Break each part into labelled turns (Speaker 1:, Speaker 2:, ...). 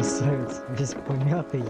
Speaker 1: красавец, весь помятый.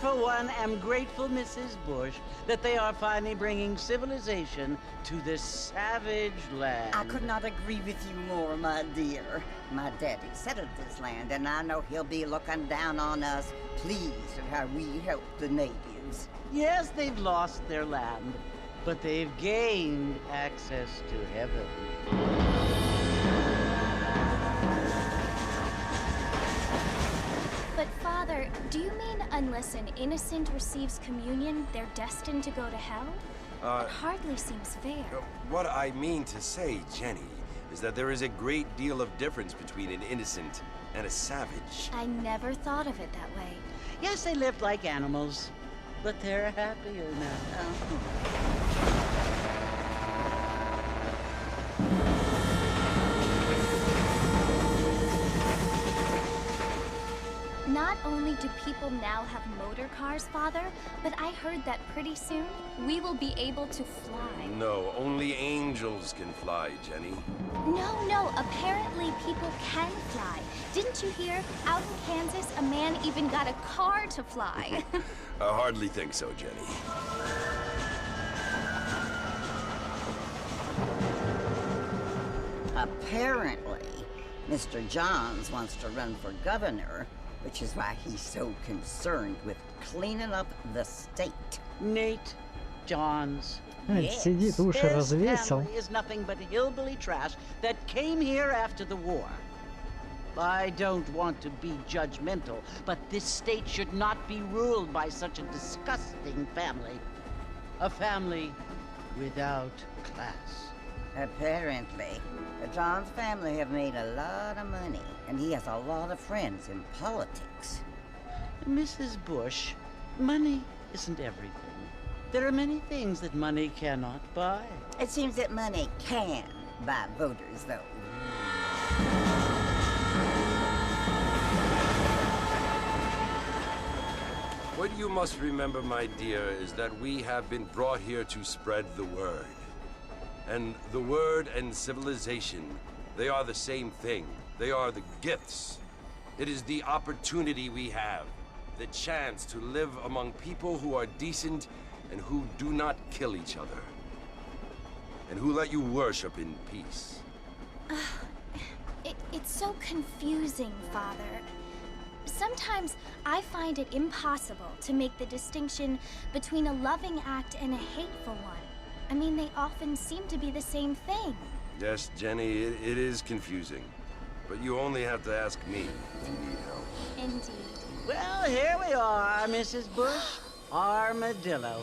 Speaker 2: For one, am grateful, Mrs. Bush, that they are finally bringing civilization to this savage land.
Speaker 3: I could not agree with you more, my dear. My daddy settled this land, and I know he'll be looking down on us, pleased at how we help the natives.
Speaker 2: Yes, they've lost their land, but they've gained access to heaven.
Speaker 4: But Father, do you mean unless an innocent receives communion, they're destined to go to hell? It hardly seems fair.
Speaker 5: What I mean to say, Jenny, is that there is a great deal of difference between an innocent and a savage.
Speaker 4: I never thought of it that way.
Speaker 2: Yes, they lived like animals, but they're happier now.
Speaker 4: Not only do people now have motor cars, Father, but I heard that pretty soon we will be able to fly.
Speaker 5: No, only angels can fly, Jenny.
Speaker 4: No, apparently people can fly. Didn't you hear? Out in Kansas, a man even got a car to fly.
Speaker 5: I hardly think so, Jenny.
Speaker 3: Apparently, Mr. Johns wants to run for governor, which is why he's so concerned with cleaning up the state.
Speaker 2: Nate Johns.
Speaker 1: Сидит, уши
Speaker 2: His
Speaker 1: развесил.
Speaker 2: family is nothing but hillbilly trash that came here after the war. I don't want to be judgmental, but this state should not be ruled by such a disgusting family. A family without class.
Speaker 3: Apparently, the Johns family have made a lot of money, and he has a lot of friends in politics.
Speaker 2: Mrs. Bush, money isn't everything. There are many things that money cannot buy.
Speaker 3: It seems that money can buy voters, though.
Speaker 5: What you must remember, my dear, is that we have been brought here to spread the word. And the word and civilization, they are the same thing. They are the gifts. It is the opportunity we have, the chance to live among people who are decent and who do not kill each other, and who let you worship in peace.
Speaker 4: It's so confusing, Father. Sometimes I find it impossible to make the distinction between a loving act and a hateful one. I mean, they often seem to be the same thing.
Speaker 5: Yes, Jenny, it is confusing. But you only have to ask me if you need help.
Speaker 4: Indeed.
Speaker 2: Well, here we are, Mrs. Bush. Armadillo.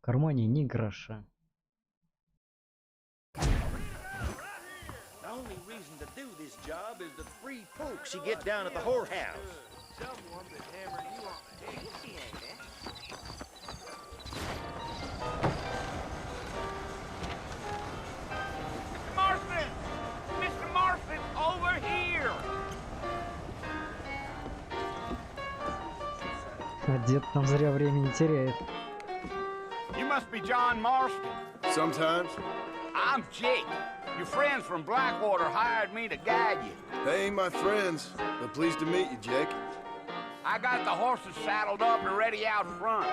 Speaker 1: кармане ни гроша.
Speaker 6: The only reason to do this job is the free folks you get down at the whorehouse.
Speaker 7: Someone been hammering you on the head.
Speaker 8: Mr. Marston! Mr. Marston, over here!
Speaker 1: А дед там зря времени теряет.
Speaker 8: You must be John Marston.
Speaker 9: Sometimes.
Speaker 8: I'm Jake. Your friends from Blackwater hired me to guide you.
Speaker 9: They ain't my friends, but pleased to meet you, Jake.
Speaker 8: I got the horses saddled up and ready out front.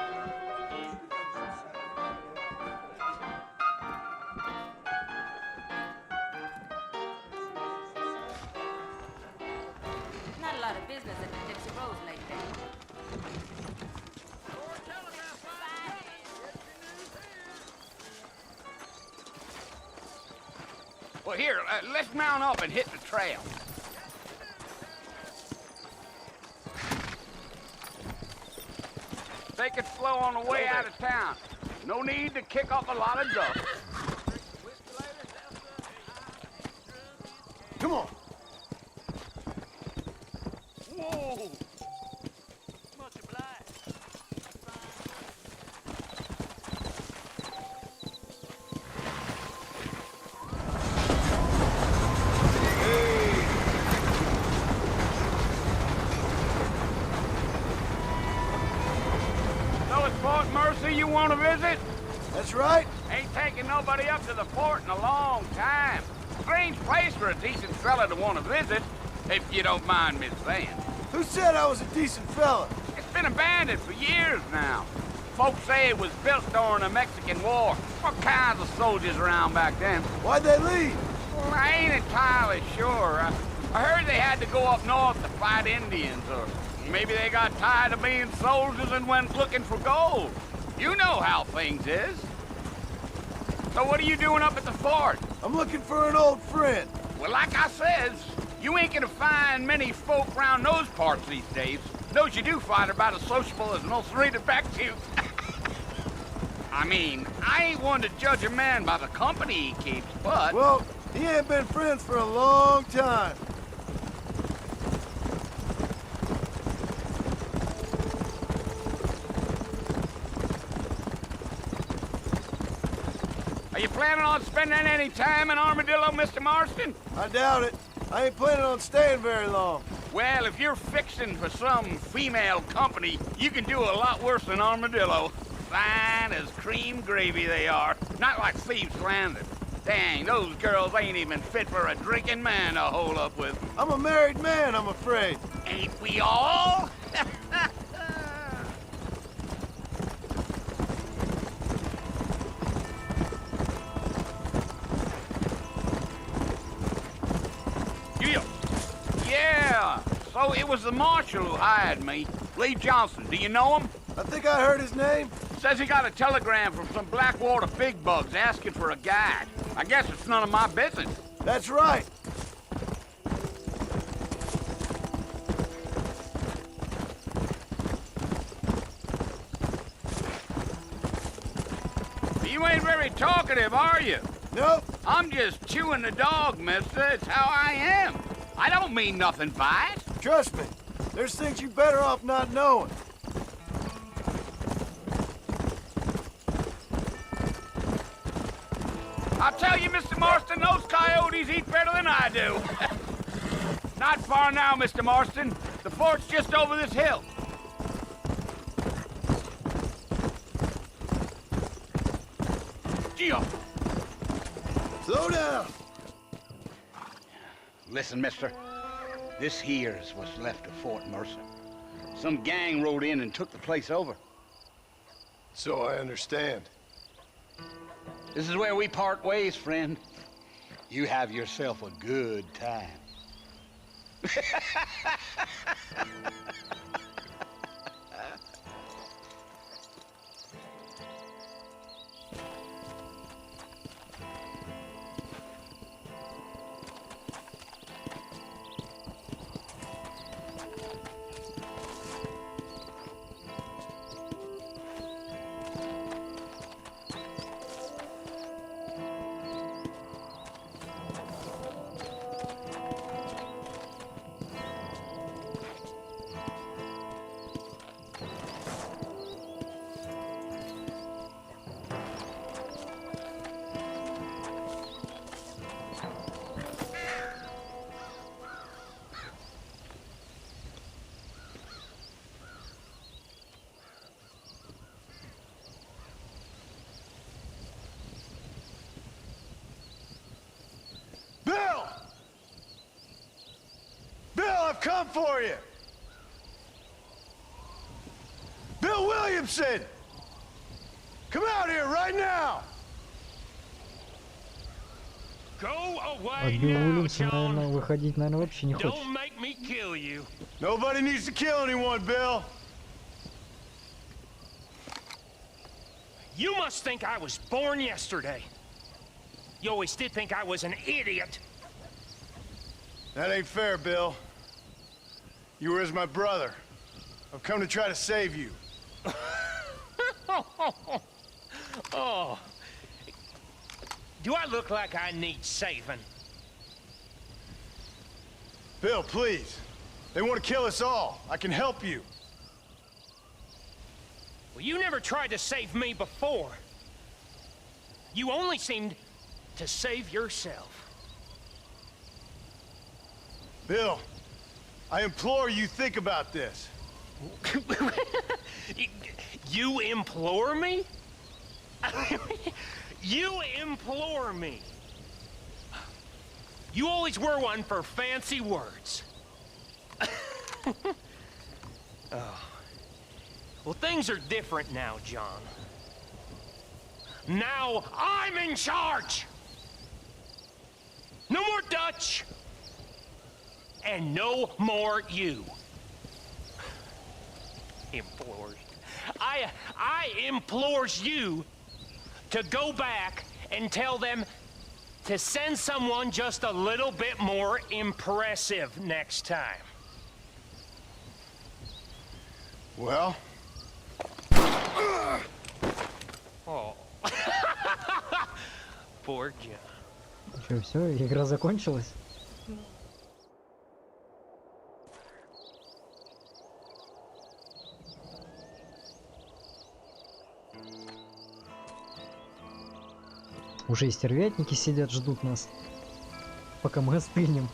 Speaker 10: Not a lot of business at the Gypsy Rose lately.
Speaker 8: Well, here, let's mount up and hit the trail. Take it slow on the way out of town. No need to kick up a lot of dust.
Speaker 9: Come on.
Speaker 8: Whoa!
Speaker 7: Much obliged.
Speaker 8: So it's Fort Mercy you want to visit?
Speaker 9: That's right.
Speaker 8: Ain't taking nobody up to the fort in a long time. Strange place for a decent fella to want to visit, if you don't mind me saying.
Speaker 9: Who said I was a decent fella?
Speaker 8: It's been abandoned for years now. Folks say it was built during the Mexican War. What kinds of soldiers around back then?
Speaker 9: Why'd they leave?
Speaker 8: Well, I ain't entirely sure. I heard they had to go up north to fight Indians, or maybe they got tired of being soldiers and went looking for gold. You know how things is. So what are you doing up at the fort?
Speaker 9: I'm looking for an old friend.
Speaker 8: Well, like I says, you ain't gonna find many folk round those parts these days. Those you do find are about as sociable as an ulcerated back tooth. I mean, I ain't one to judge a man by the company he keeps, but...
Speaker 9: Well, he ain't been friends for a long time.
Speaker 8: Are you planning on spending any time in Armadillo, Mr. Marston?
Speaker 9: I doubt it. I ain't planning on staying very long.
Speaker 8: Well, if you're fixing for some female company, you can do a lot worse than Armadillo. Fine as cream gravy they are. Not like Thieves' Landing. Dang, those girls ain't even fit for a drinking man to hole up with.
Speaker 9: I'm a married man, I'm afraid.
Speaker 8: Ain't we all? Yeah, so it was the marshal who hired me. Lee Johnson, do you know him?
Speaker 9: I think I heard his name.
Speaker 8: Says he got a telegram from some Blackwater big bugs asking for a guide. I guess it's none of my business.
Speaker 9: That's right.
Speaker 8: You ain't very talkative, are you?
Speaker 9: Nope.
Speaker 8: I'm just chewing the dog, mister. It's how I am. I don't mean nothing by it.
Speaker 9: Trust me. There's things you better off not knowing.
Speaker 8: I'll tell you, Mr. Marston, those coyotes eat better than I do. Not far now, Mr. Marston. The fort's just over this hill. Gee-oh.
Speaker 9: Slow down.
Speaker 8: Listen, mister. This here's what's left of Fort Mercer. Some gang rode in and took the place over.
Speaker 9: So I understand.
Speaker 8: This is where we part ways, friend. You have yourself a good time.
Speaker 9: come for you! Bill Williamson! Come out here right now!
Speaker 7: Go
Speaker 1: От
Speaker 7: away
Speaker 1: Билла
Speaker 7: now,
Speaker 1: Уильямса, наверное,
Speaker 7: John.
Speaker 1: выходить, наверное, вообще не хочет.
Speaker 7: Don't make me kill you.
Speaker 9: Nobody needs to kill anyone, Bill!
Speaker 7: You must think I was born yesterday. You always did think I was an idiot.
Speaker 9: That ain't fair, Bill. You were as my brother. I've come to try to save you.
Speaker 7: Oh. Do I look like I need saving?
Speaker 9: Bill, please. They want to kill us all. I can help you.
Speaker 7: Well, you never tried to save me before. You only seemed to save yourself.
Speaker 9: Bill, I implore you think about this.
Speaker 7: You implore me? You implore me. You always were one for fancy words. Oh. Well, things are different now, John. Now I'm in charge! No more Dutch! And no more you. Implores. I implores you to go back and tell them to send someone just a little bit more impressive next time.
Speaker 9: Well?
Speaker 7: Oh. Poor John.
Speaker 1: Что, все, игра закончилась? Уже и стервятники сидят, ждут нас, пока мы остынем.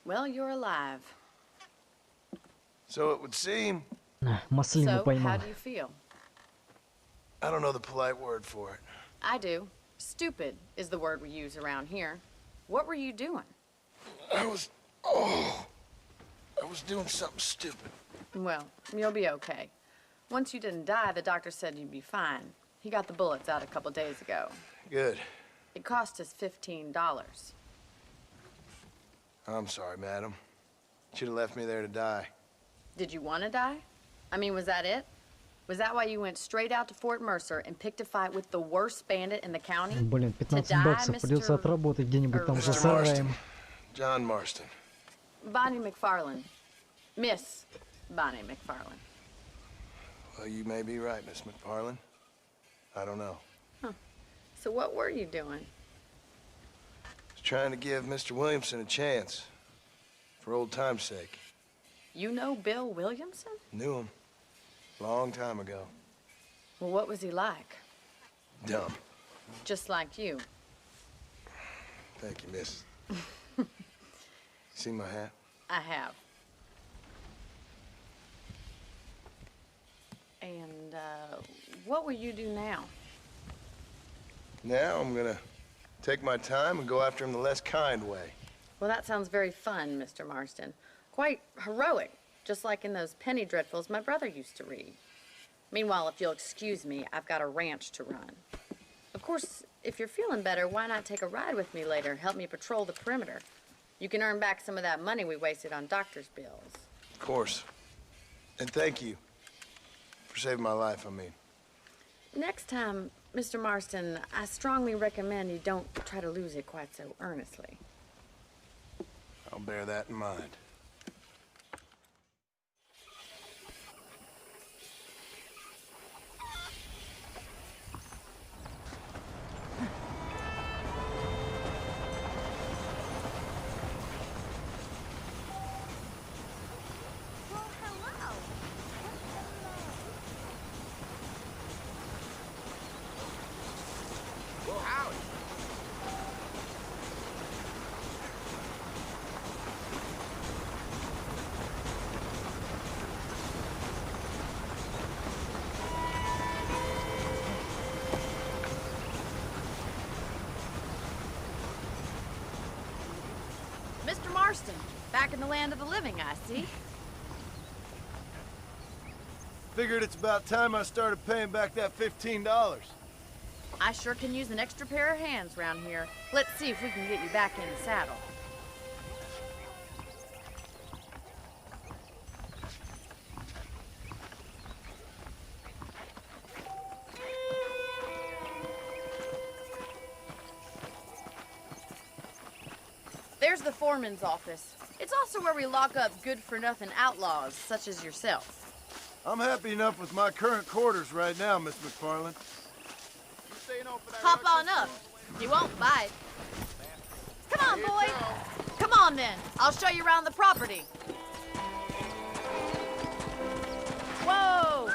Speaker 10: Well, you're alive.
Speaker 9: So it would seem.
Speaker 1: Маслину
Speaker 10: So,
Speaker 1: поймал.
Speaker 10: how do you feel?
Speaker 9: I don't know the polite word for it.
Speaker 10: I do. Stupid is the word we use around here. What were you doing?
Speaker 9: I was doing something stupid.
Speaker 10: Well, you'll be okay. Once you didn't die, the doctor said you'd be fine. He got the bullets out a couple days ago.
Speaker 9: Good.
Speaker 10: It cost us $15.
Speaker 9: I'm sorry, madam. Should have left me there to die.
Speaker 10: Did you want to die? I mean, was that it? Was that why you went straight out to Fort Mercer and picked a fight with the worst bandit in the county?
Speaker 1: Блин, 15 баксов придется отработать где-нибудь там за сараем.
Speaker 9: John Marston.
Speaker 10: Bonnie McFarlane. Miss Bonnie McFarlane.
Speaker 9: Well, you may be right, Miss McFarlane. I don't know.
Speaker 10: Huh. So what were you doing?
Speaker 9: I was trying to give Mr. Williamson a chance. For old time's sake.
Speaker 10: You know Bill Williamson?
Speaker 9: Knew him. Long time ago.
Speaker 10: Well, what was he like?
Speaker 9: Dumb.
Speaker 10: Just like you.
Speaker 9: Thank you, miss. See my hat?
Speaker 10: I have. And, what will you do now?
Speaker 9: Now I'm gonna take my time and go after him the less kind way.
Speaker 10: Well, that sounds very fun, Mr. Marston. Quite heroic, just like in those penny dreadfuls my brother used to read. Meanwhile, if you'll excuse me, I've got a ranch to run. Of course, if you're feeling better, why not take a ride with me later? Help me patrol the perimeter. You can earn back some of that money we wasted on doctor's bills.
Speaker 9: Of course. And thank you for saving my life, I mean.
Speaker 10: Next time, Mr. Marston, I strongly recommend you don't try to lose it quite so earnestly.
Speaker 9: I'll bear that in mind.
Speaker 8: Well, howdy.
Speaker 10: Mr. Marston, back in the land of the living, I see.
Speaker 9: Figured it's about time I started paying back that $15.
Speaker 10: I sure can use an extra pair of hands around here. Let's see if we can get you back in the saddle. There's the foreman's office. It's also where we lock up good-for-nothing outlaws, such as yourself.
Speaker 9: I'm happy enough with my current quarters right now, Miss McFarland.
Speaker 10: Hop on up. He won't bite. Come on, boy. Come on, then. I'll show you around the property. Whoa!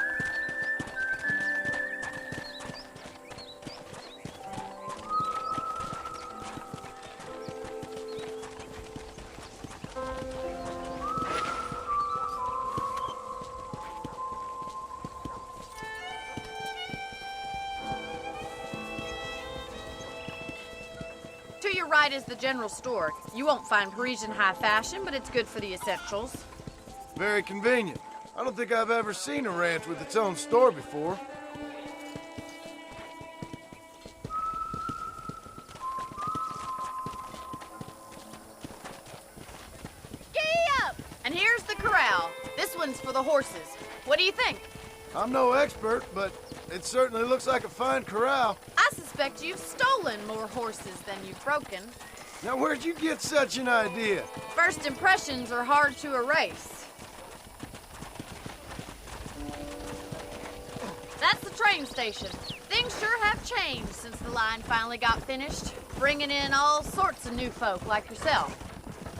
Speaker 10: To your right is the general store. You won't find Parisian high fashion, but it's good for the essentials.
Speaker 9: Very convenient. I don't think I've ever seen a ranch with its own store before.
Speaker 10: Giddy up! And here's the corral. This one's for the horses. What do you think?
Speaker 9: I'm no expert, but it certainly looks like a fine corral.
Speaker 10: I suspect you've stolen more horses than you've broken.
Speaker 9: Now, where'd you get such an idea?
Speaker 10: First impressions are hard to erase. That's the train station. Things sure have changed since the line finally got finished, bringing in all sorts of new folk like yourself.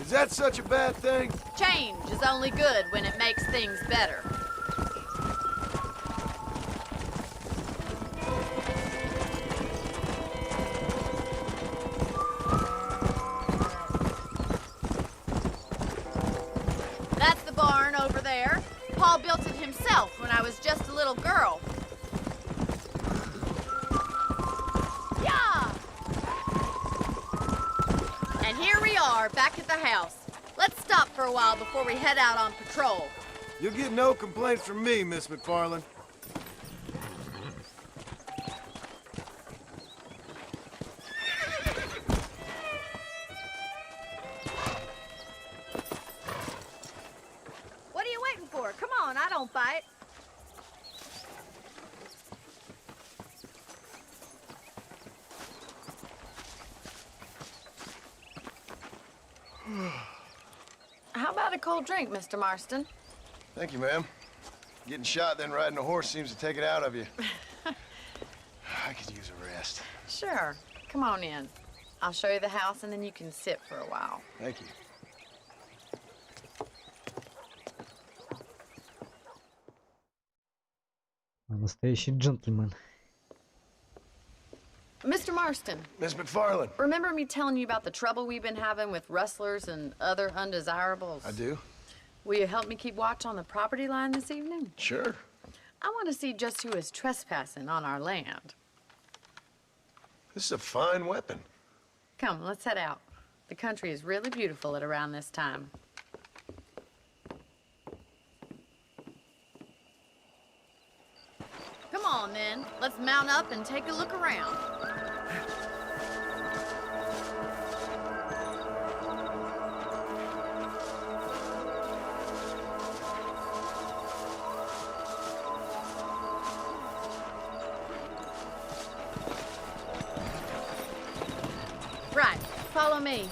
Speaker 9: Is that such a bad thing?
Speaker 10: Change is only good when it makes things better. That's the barn over there. Paul built it himself when I was just a little girl. Yeah! And here we are, back at the house. Let's stop for a while before we head out on patrol.
Speaker 9: You'll get no complaints from me, Miss McFarland.
Speaker 10: What are you waiting for? Come on, I don't bite. How about a cold drink, Mr. Marston?
Speaker 9: Thank you, ma'am. Getting shot, then riding a horse seems to take it out of you. I could use a rest.
Speaker 10: Sure. Come on in. I'll show you the house, and then you can sit for a while.
Speaker 9: Thank you.
Speaker 1: Настоящий джентльмен.
Speaker 10: Mr. Marston,
Speaker 9: Miss McFarland.
Speaker 10: remember me telling you about the trouble we've been having with rustlers and other undesirables?
Speaker 9: I do?
Speaker 10: Will you help me keep watch on the property line this evening?
Speaker 9: Sure.
Speaker 10: I want to see just who is trespassing on our land.
Speaker 9: This is a fine weapon.
Speaker 10: Come, let's head out. The country is really beautiful at around this time. Come on, then. Let's mount up and take a look around. Follow me.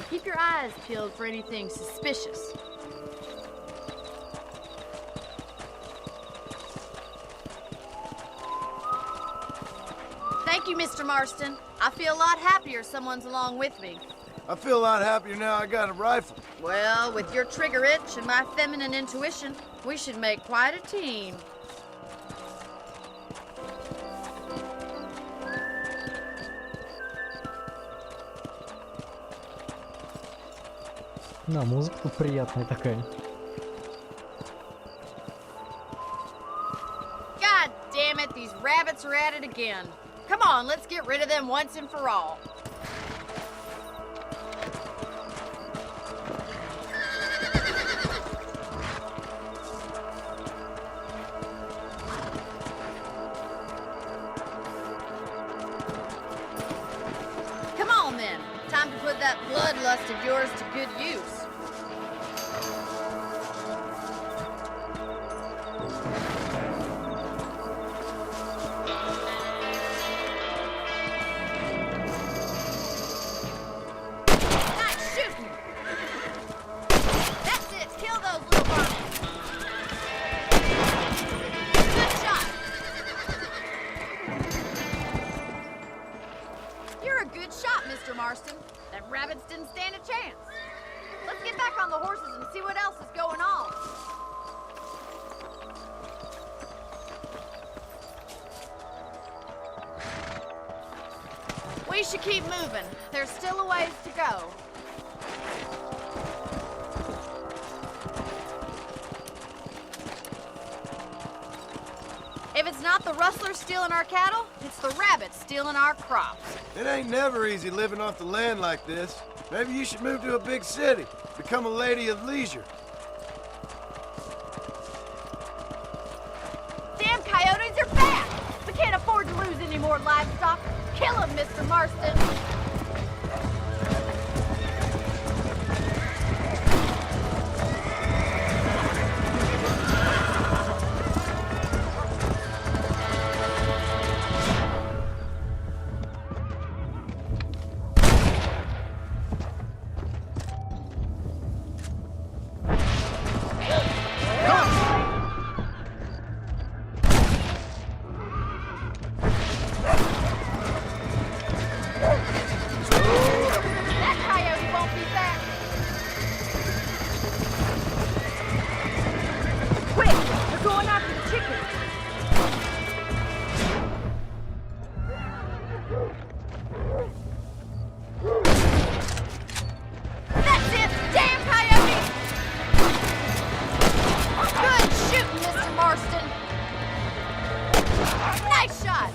Speaker 10: Keep your eyes peeled for anything suspicious. Thank you, Mr. Marston. I feel a lot happier someone's along with me.
Speaker 9: I feel a lot happier now I got a rifle.
Speaker 10: Well, with your trigger itch and my feminine intuition, we should make quite a team.
Speaker 1: Да, музыка тут приятная такая.
Speaker 10: God damn it, these rabbits are at it again. Come on, let's get rid of them once and for all. Come on then, time to put that bloodlust of yours to good use. Nice shooting! That's it, kill those little vermin. Good shot. You're a good shot, Mr. Marston. Them rabbits didn't stand a chance. Let's get back on the horses and see what else is going on. We should keep moving. There's still a ways to go. If it's not the rustlers stealing our cattle, it's the rabbits stealing our crops.
Speaker 9: It ain't never easy living off the land like this. Maybe you should move to a big city. Become a lady of leisure.
Speaker 10: Damn coyotes are back! We can't afford to lose any more livestock. Kill them, Mr. Marston. That coyote won't be back. Quick, they're going after the chickens. That's it, damn coyote! Good shooting, Mr. Marston. Nice shot.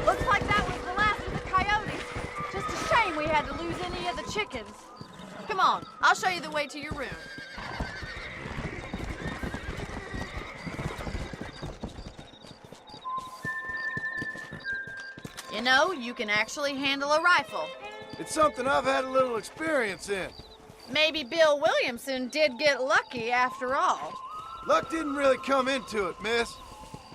Speaker 10: Looks like that was the last of the coyotes. Just a shame we had to lose any of the chickens. Come on, I'll show you the way to your room. You know, you can actually handle a rifle.
Speaker 9: It's something I've had a little experience in.
Speaker 10: Maybe Bill Williamson did get lucky after all.
Speaker 9: Luck didn't really come into it, miss.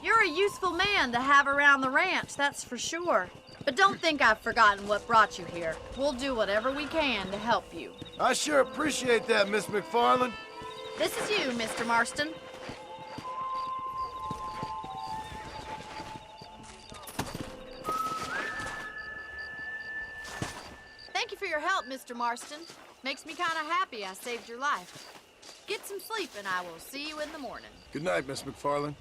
Speaker 10: You're a useful man to have around the ranch, that's for sure. But don't think I've forgotten what brought you here. We'll do whatever we can to help you.
Speaker 9: I sure appreciate that, Miss McFarland.
Speaker 10: This is you, Mr. Marston. Thank you for your help, Mr. Marston. Makes me kind of happy I saved your life. Get some sleep and I will see you in the morning.
Speaker 9: Good night, Miss McFarland.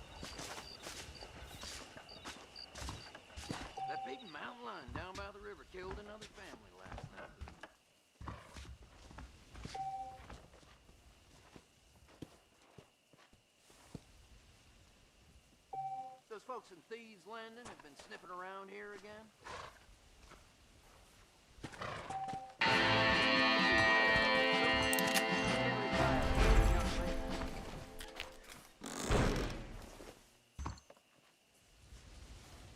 Speaker 6: That big mountain lion down by the river killed another family last night. Those folks in Thieves Landing have been sniffing around here again.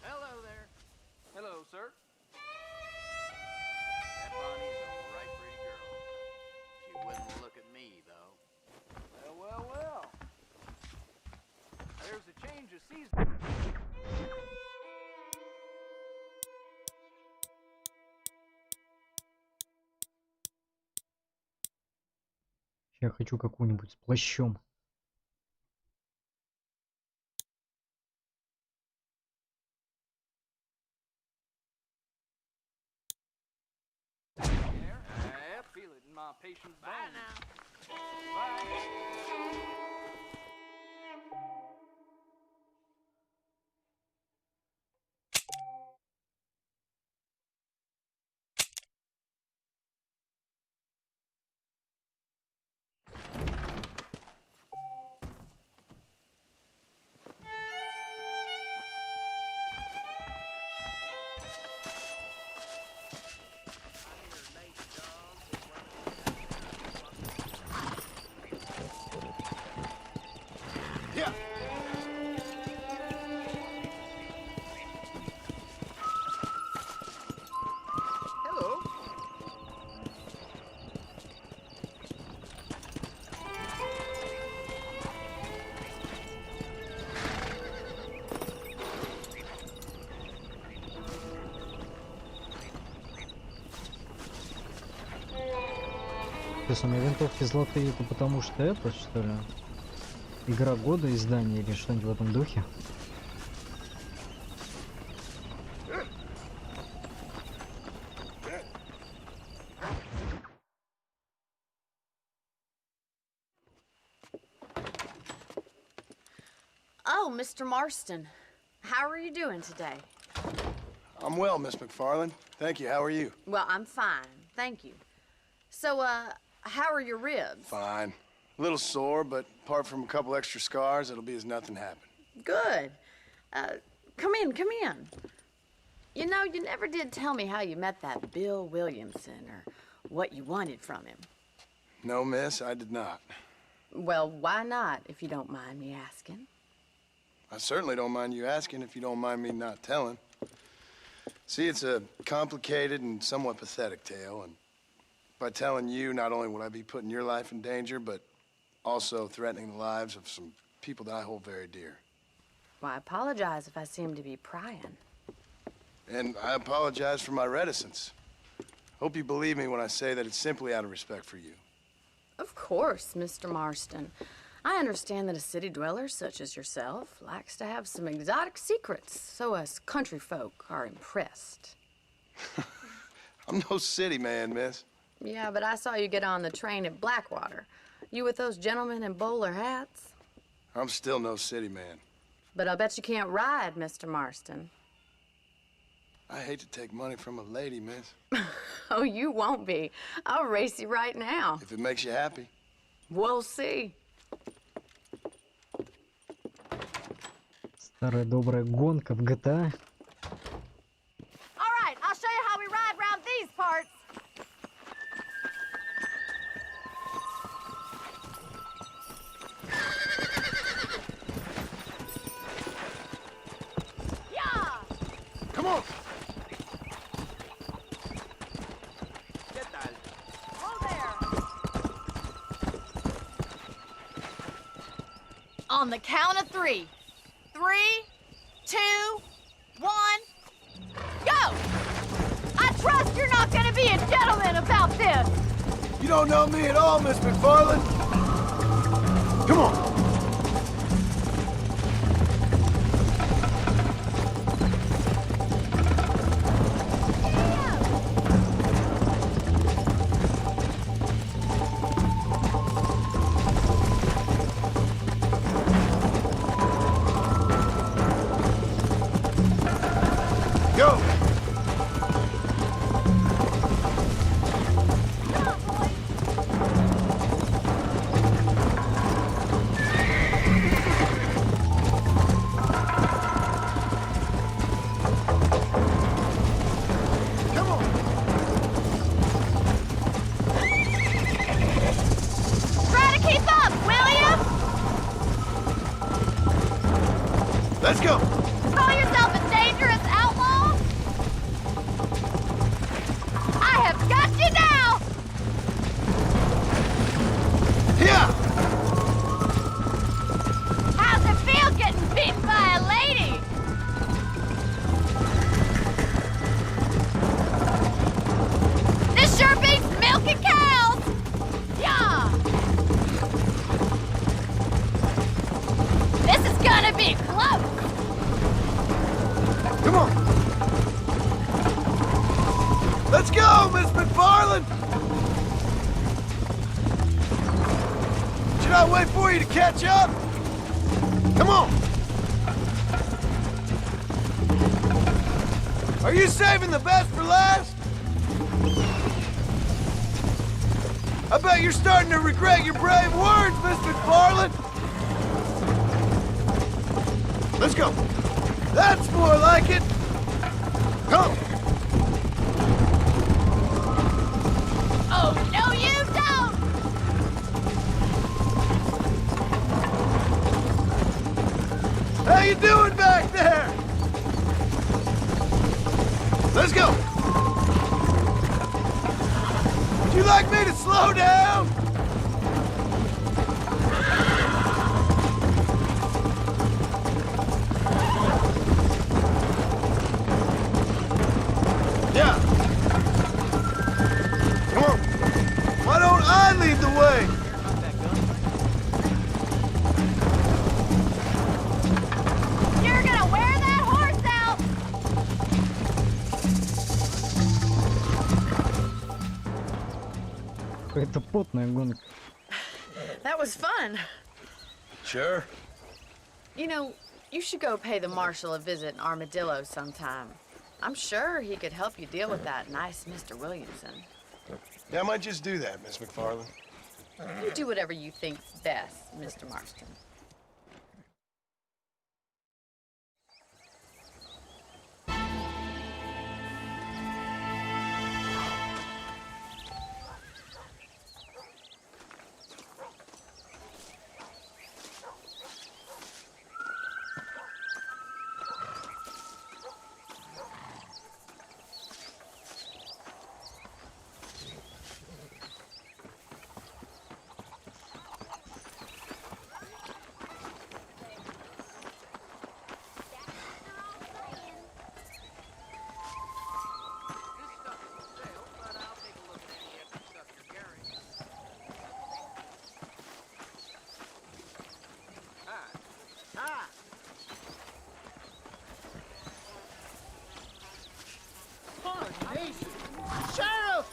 Speaker 6: Hello there. Hello, sir. That Bonnie's a right pretty girl. She wouldn't look at me, though. Well, well, well. There's a change of season.
Speaker 1: Я хочу какую-нибудь с плащом.
Speaker 8: I feel it in my patient's bones. Hello.
Speaker 1: То есть у меня винтовки золотые, это потому что это, что ли? Игра года издание или что-нибудь в этом духе?
Speaker 10: Oh, Mr. Marston. How are you doing today?
Speaker 9: I'm well, Miss McFarland. Thank you. How are you?
Speaker 10: Well, I'm fine. Thank you. So, how are your ribs?
Speaker 9: Fine. A little sore, but apart from a couple extra scars, it'll be as nothing happened.
Speaker 10: Good. Come in, come in. You know, you never did tell me how you met that Bill Williamson or what you wanted from him.
Speaker 9: No, miss, I did not.
Speaker 10: Well, why not, if you don't mind me asking?
Speaker 9: I certainly don't mind you asking if you don't mind me not telling. See, it's a complicated and somewhat pathetic tale, and by telling you, not only would I be putting your life in danger, but also threatening the lives of some people that I hold very dear.
Speaker 10: Well, I apologize if I seem to be prying.
Speaker 9: And I apologize for my reticence. Hope you believe me when I say that it's simply out of respect for you.
Speaker 10: Of course, Mr. Marston. I understand that a city dweller such as yourself likes to have some exotic secrets, so us country folk are impressed.
Speaker 9: I'm no city man, miss.
Speaker 10: Yeah, but I saw you get on the train at Blackwater. You with those gentlemen in bowler hats?
Speaker 9: I'm still no city man.
Speaker 10: But I'll bet you can't ride, Mr. Marston.
Speaker 9: I hate to take money from a lady, miss.
Speaker 10: Oh, you won't be. I'll race you right now.
Speaker 9: If it makes you happy.
Speaker 10: We'll see.
Speaker 1: Старая добрая гонка в GTA.
Speaker 10: All right, I'll show you how we ride around these parts. Yeah!
Speaker 9: Come on!
Speaker 8: ¿Qué tal?
Speaker 10: Whoa there! On the count of 3. 3, 2, 1, go! I trust you're not gonna be a gentleman about this!
Speaker 9: You don't know me at all, Miss McFarland. Come on! Go! Come on!
Speaker 10: Try to keep up, will you?
Speaker 9: Let's go!
Speaker 10: Call yourself a dangerous outlaw? I have got you now!
Speaker 9: Here!
Speaker 10: How's it feel getting beaten by a lady? This sure beats milking cows! Yeah!
Speaker 9: McFarland? Should I wait for you to catch up? Come on! Are you saving the best for last? I bet you're starting to regret your brave words, Miss McFarland! Let's go! That's more like it! Come!
Speaker 10: Oh, no, you don't!
Speaker 9: How you doing back there? Let's go! Would you like me to slow down? Yeah. Come on. Why don't I lead the way?
Speaker 10: You're gonna wear that horse out!
Speaker 1: Какая-то потная гонка.
Speaker 10: That was fun.
Speaker 9: Sure.
Speaker 10: You know, you should go pay the marshal a visit in Armadillo sometime. I'm sure he could help you deal with that nice Mr. Williamson.
Speaker 9: Yeah, I might just do that, Miss McFarland.
Speaker 10: You do whatever you think's best, Mr. Marston.
Speaker 6: Sheriff!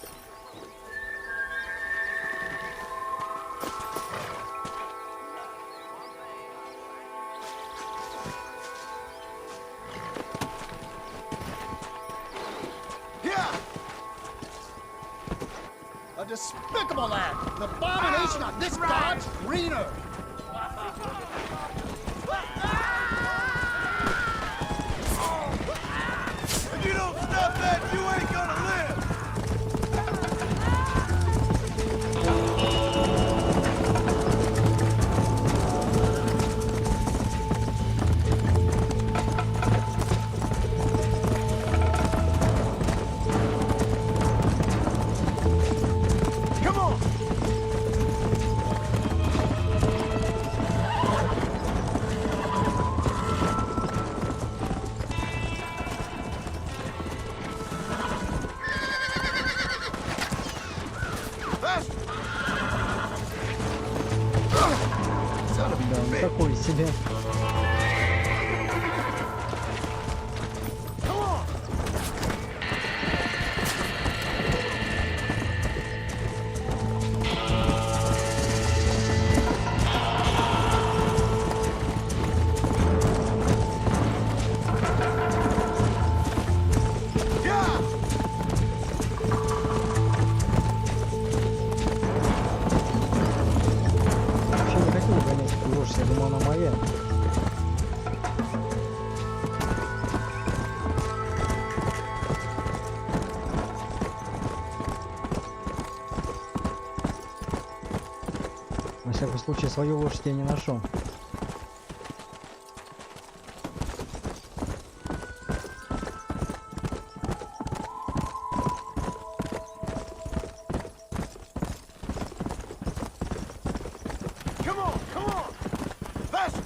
Speaker 9: Yeah!
Speaker 6: A despicable act! An abomination on this God's green earth!
Speaker 9: If you don't stop that, you ain't gonna live! Come on! Faster! Son of
Speaker 1: Да,
Speaker 9: a
Speaker 1: он
Speaker 9: bitch!
Speaker 1: такой себе.
Speaker 9: Come on! Yeah!
Speaker 1: Вообще не хотел гонять эту лошадь, я думал, она моя. На всякий случай свою лошадь я не нашел.
Speaker 9: Come on! Come on! Faster!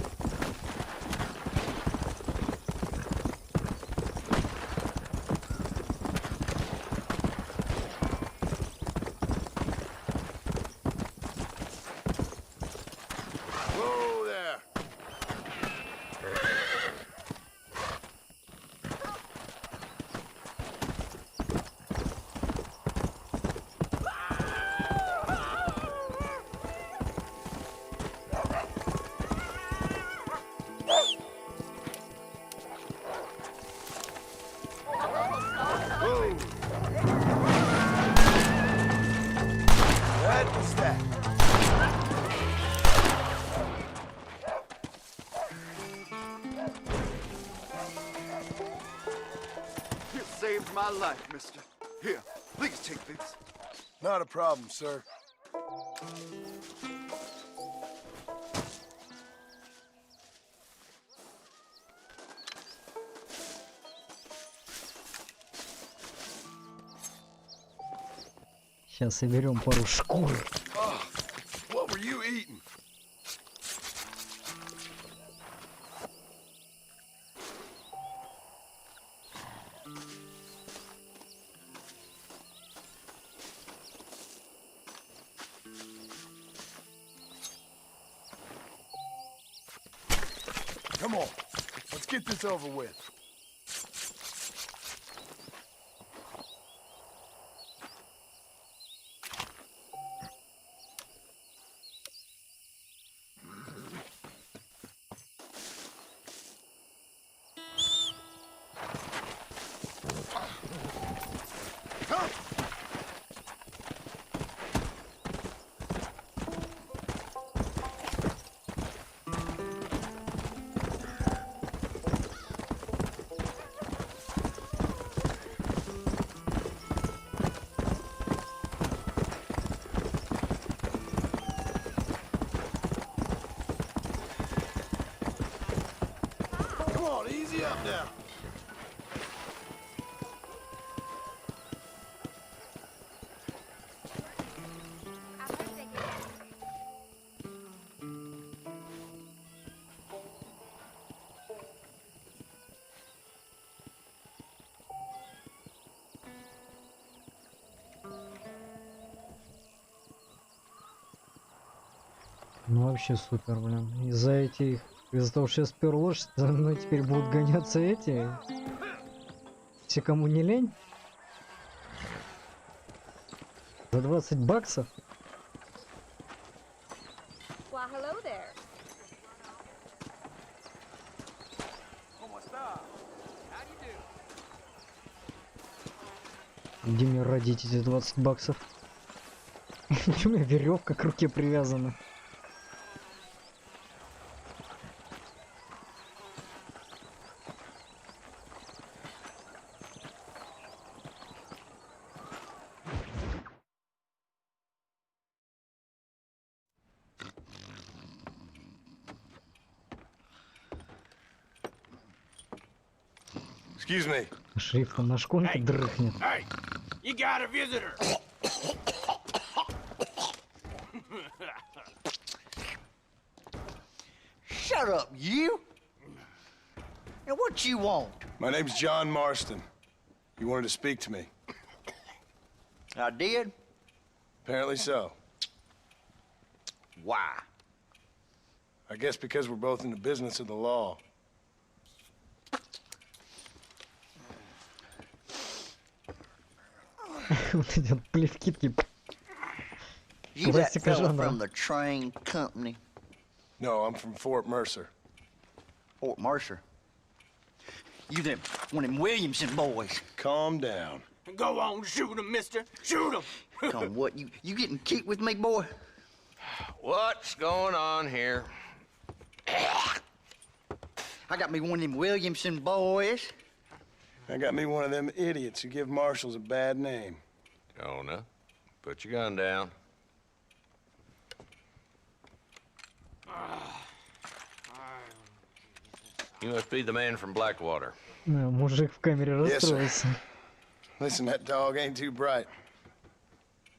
Speaker 9: Whoa there!
Speaker 11: saved my life, mister. Here, please take this.
Speaker 9: Not a problem, sir.
Speaker 1: Сейчас соберем пару шкур.
Speaker 9: Oh, what were you eating? Come on, let's get this over with. Come on, easy up now.
Speaker 1: Ну вообще супер, блин. Из-за того, что я спер лошадь, за мной теперь будут гоняться эти. Все, кому не лень. За 20 баксов.
Speaker 12: Why, hello there.
Speaker 1: Где мне родить эти 20 баксов? Почему у меня веревка к руке привязана?
Speaker 9: Excuse me.
Speaker 1: Шрифтом на шконке дрыхнет.
Speaker 6: Hey, you got a visitor.
Speaker 13: Shut up, you! And what you want?
Speaker 9: My name's John Marston. You wanted to speak to me.
Speaker 13: I did?
Speaker 9: Apparently so.
Speaker 13: Why?
Speaker 9: I guess because we're both in the business of the law.
Speaker 1: Вот эти вот плевки такие.
Speaker 13: You that
Speaker 1: Классика
Speaker 13: fella
Speaker 1: жанра.
Speaker 13: from the train company?
Speaker 9: No, I'm from Fort Mercer.
Speaker 13: Fort Mercer? You them one of them Williamson boys.
Speaker 9: Calm down.
Speaker 6: Go on, shoot him, mister. Shoot him.
Speaker 13: Come, what, you getting kicked with me, boy?
Speaker 8: What's going on here?
Speaker 13: I got me one of them Williamson boys.
Speaker 9: I got me one of them idiots who give marshals a bad name.
Speaker 8: Jonah, put your gun down. You must be the man from Blackwater.
Speaker 1: Мужик в камере
Speaker 9: Yes, sir.
Speaker 1: расстроился.
Speaker 9: Listen, that dog ain't too bright,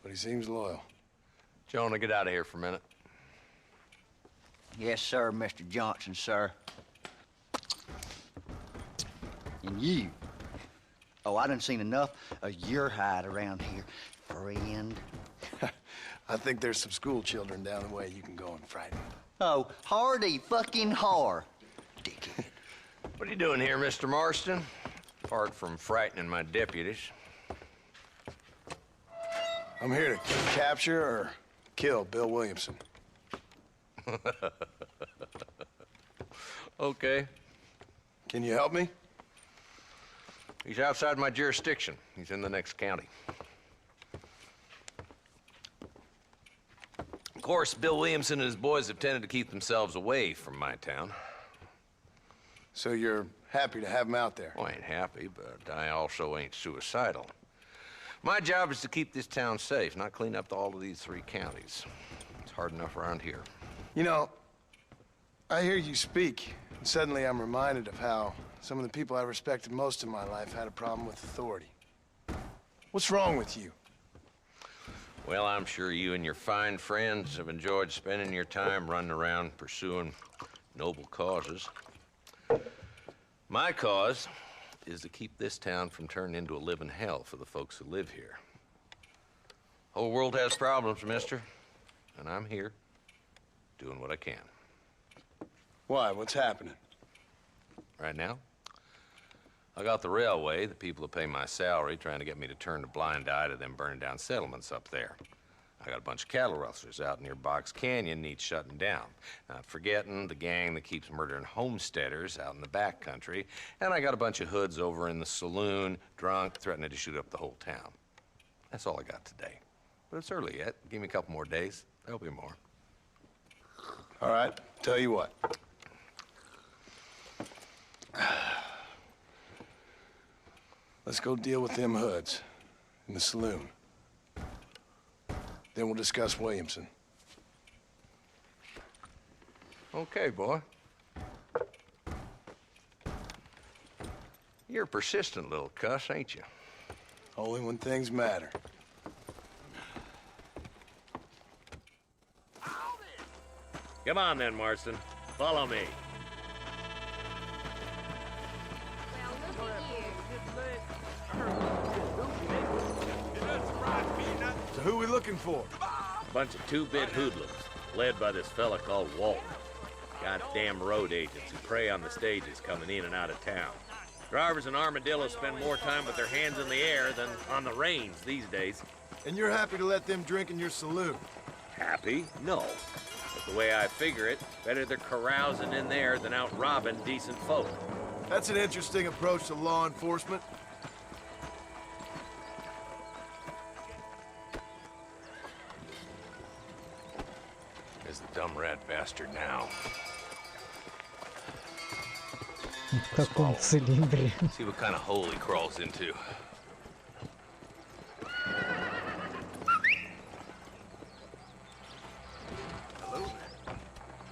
Speaker 9: but he seems loyal.
Speaker 8: Jonah, get out of here for a minute.
Speaker 13: Yes, sir, Mr. Johnson, sir. And you. Oh, I done seen enough of your hide around here, friend.
Speaker 9: I think there's some school children down the way you can go and frighten.
Speaker 13: Oh, hardy fucking har. Dickhead.
Speaker 8: What are you doing here, Mr. Marston? Apart from frightening my deputies.
Speaker 9: I'm here to capture or kill Bill Williamson.
Speaker 8: Okay.
Speaker 9: Can you help me?
Speaker 8: He's outside my jurisdiction. He's in the next county. Of course, Bill Williamson and his boys have tended to keep themselves away from my town.
Speaker 9: So you're happy to have him out there.
Speaker 14: Well, I ain't happy, but I also ain't suicidal. My job is to keep this town safe, not clean up all of these 3 counties. It's hard enough around here.
Speaker 9: You know, I hear you speak, and suddenly I'm reminded of how some of the people I respected most in my life had a problem with authority. What's wrong with you?
Speaker 14: Well, I'm sure you and your fine friends have enjoyed spending your time running around pursuing noble causes. My cause is to keep this town from turning into a living hell for the folks who live here. Whole world has problems, mister, and I'm here doing what I can.
Speaker 9: Why? What's happening?
Speaker 14: Right now, I got the railway, the people who pay my salary, trying to get me to turn a blind eye to them burning down settlements up there. I got a bunch of cattle rustlers out near Box Canyon needs shutting down. Not forgetting the gang that keeps murdering homesteaders out in the back country. And I got a bunch of hoods over in the saloon, drunk, threatening to shoot up the whole town. That's all I got today. But it's early yet. Give me a couple more days. There'll be more.
Speaker 9: All right, tell you what. Let's go deal with them hoods in the saloon. Then we'll discuss Williamson.
Speaker 14: Okay, boy. You're a persistent little cuss, ain't you?
Speaker 9: Only when things matter.
Speaker 15: Come on then, Marston. Follow me.
Speaker 11: So who we looking for?
Speaker 15: A bunch of 2-bit hoodlums, led by this fella called Walton. Goddamn road agents who prey on the stages coming in and out of town. Drivers and armadillos spend more time with their hands in the air than on the reins these days.
Speaker 11: And you're happy to let them drink in your saloon?
Speaker 15: Happy? No. But the way I figure it, better they're carousing in there than out robbing decent folk.
Speaker 11: That's an interesting approach to law enforcement.
Speaker 14: There's the dumb rat bastard now.
Speaker 1: В таком цилиндре.
Speaker 14: See what kind of hole he crawls into.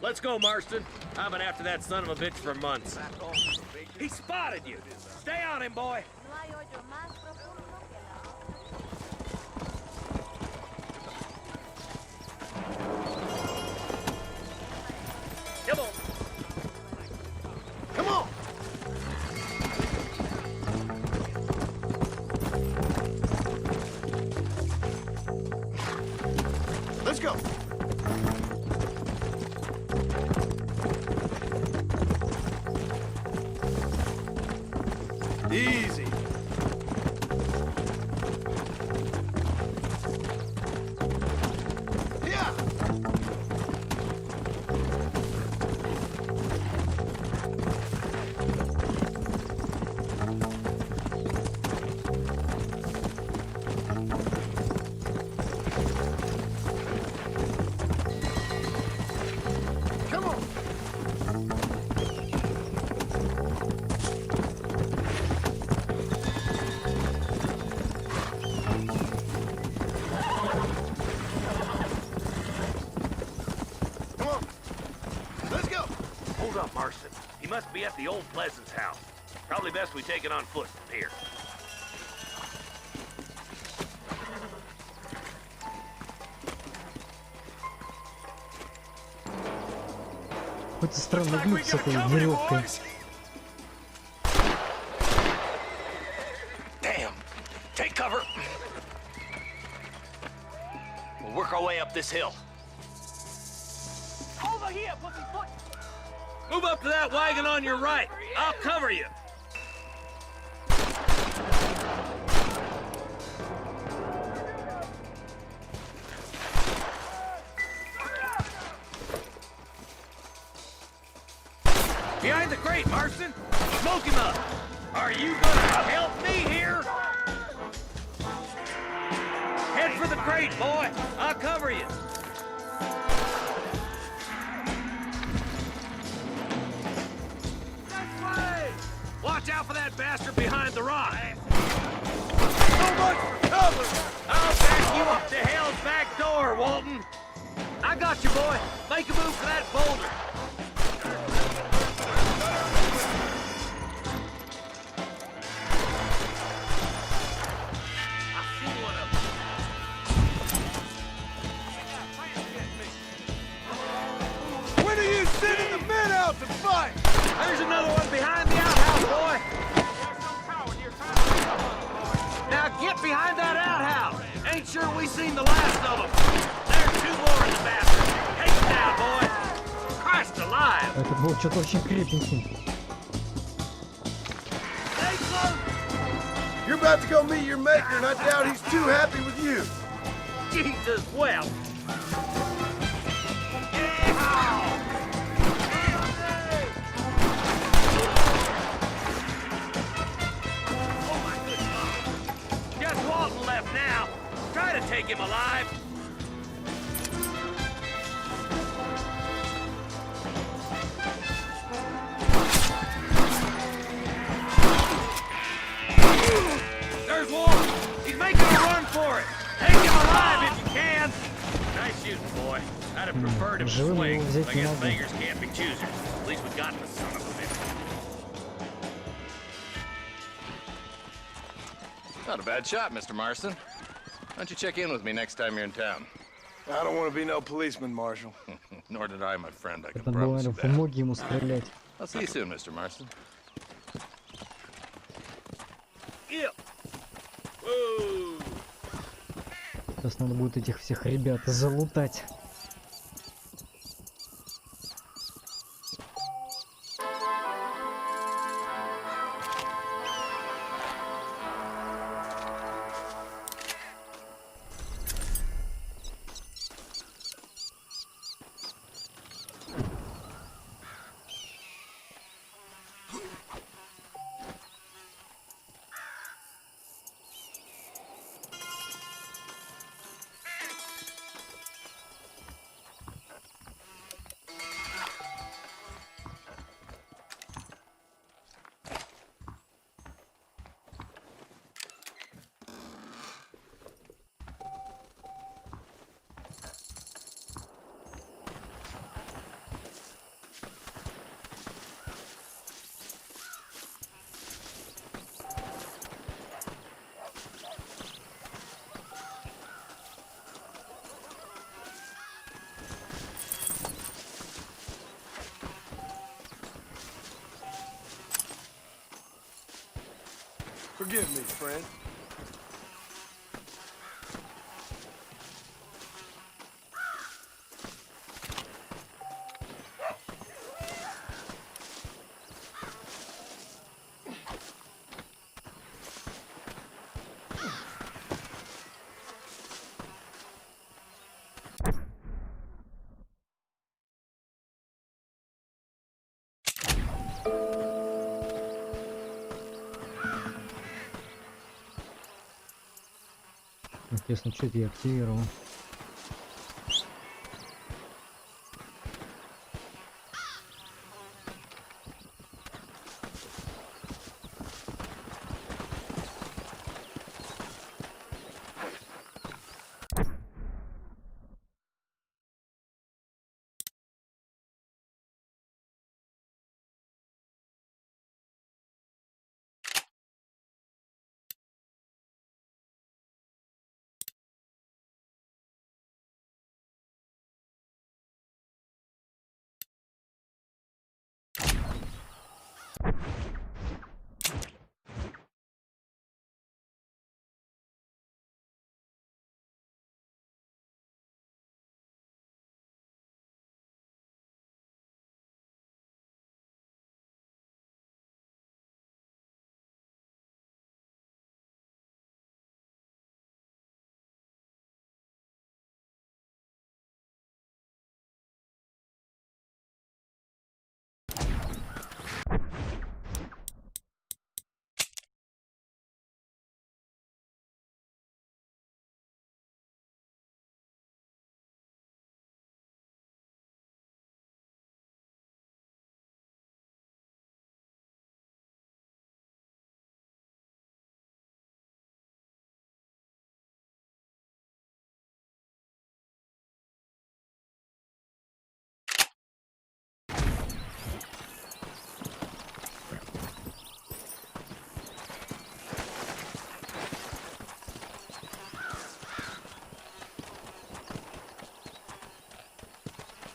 Speaker 15: Let's go, Marston. I've been after that son of a bitch for months. He spotted you. Stay on him, boy. Come on.
Speaker 11: Come on! Let's go! Easy. Yeah. Come on. Let's go.
Speaker 15: Hold up, Marston. He must be at the old Pleasance house. Probably best we take it on foot from here.
Speaker 1: Какой-то странный глюк с этой веревкой.
Speaker 15: Damn! Take cover! We'll work our way up this hill. Over here, pussyfoot! Move up to that wagon on your right. I'll cover you. Behind the crate, Marston. Smoke him up. Are you gonna help me here? Head for the crate, boy. I'll cover you.
Speaker 6: that bastard behind the rock. So much for cover! I'll back you up to hell's back door, Walton. I got you, boy. Make a move for that boulder. I see one of them.
Speaker 11: When are you sending the men out to fight?
Speaker 6: There's another one behind the outhouse, boy. Now get behind that outhouse. Ain't sure we seen the last of them. There's two more in the bathroom. Take it down, boy. Christ alive.
Speaker 1: Это был что-то очень крепенький.
Speaker 6: Stay close.
Speaker 11: You're about to go meet your maker, and I doubt he's too happy with you.
Speaker 6: Jesus, well. Oh my good God. Just Walton left now. Try to take him alive. There's Walton. He's making a run for it. Take him alive if you can. Nice shooting, boy. I'd have preferred him to
Speaker 1: живым
Speaker 6: swing.
Speaker 1: его взять
Speaker 6: I
Speaker 1: не
Speaker 6: guess
Speaker 1: могу.
Speaker 6: beggars can't be choosers. At least we got the son of a bitch.
Speaker 14: Not a bad shot, Mr. Marston. Why don't you check in with me next time you're in town?
Speaker 9: I don't want to be no policeman, Marshal.
Speaker 14: Nor did I, my friend. I can
Speaker 1: Это было,
Speaker 14: promise you
Speaker 1: наверное, в
Speaker 14: that.
Speaker 1: ноги ему стрелять.
Speaker 14: I'll see you soon, Mr. Marston.
Speaker 6: Yeah. Whoa.
Speaker 1: Сейчас надо будет этих всех ребят залутать.
Speaker 11: Forgive me, friend.
Speaker 1: Интересно, что это я активировал?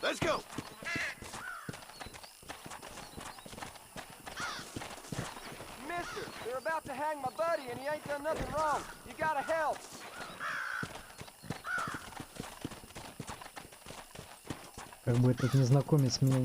Speaker 11: Let's go.
Speaker 6: Mister, they're about to hang my buddy and he ain't done nothing wrong. You gotta help.
Speaker 1: Как бы этот незнакомец меня не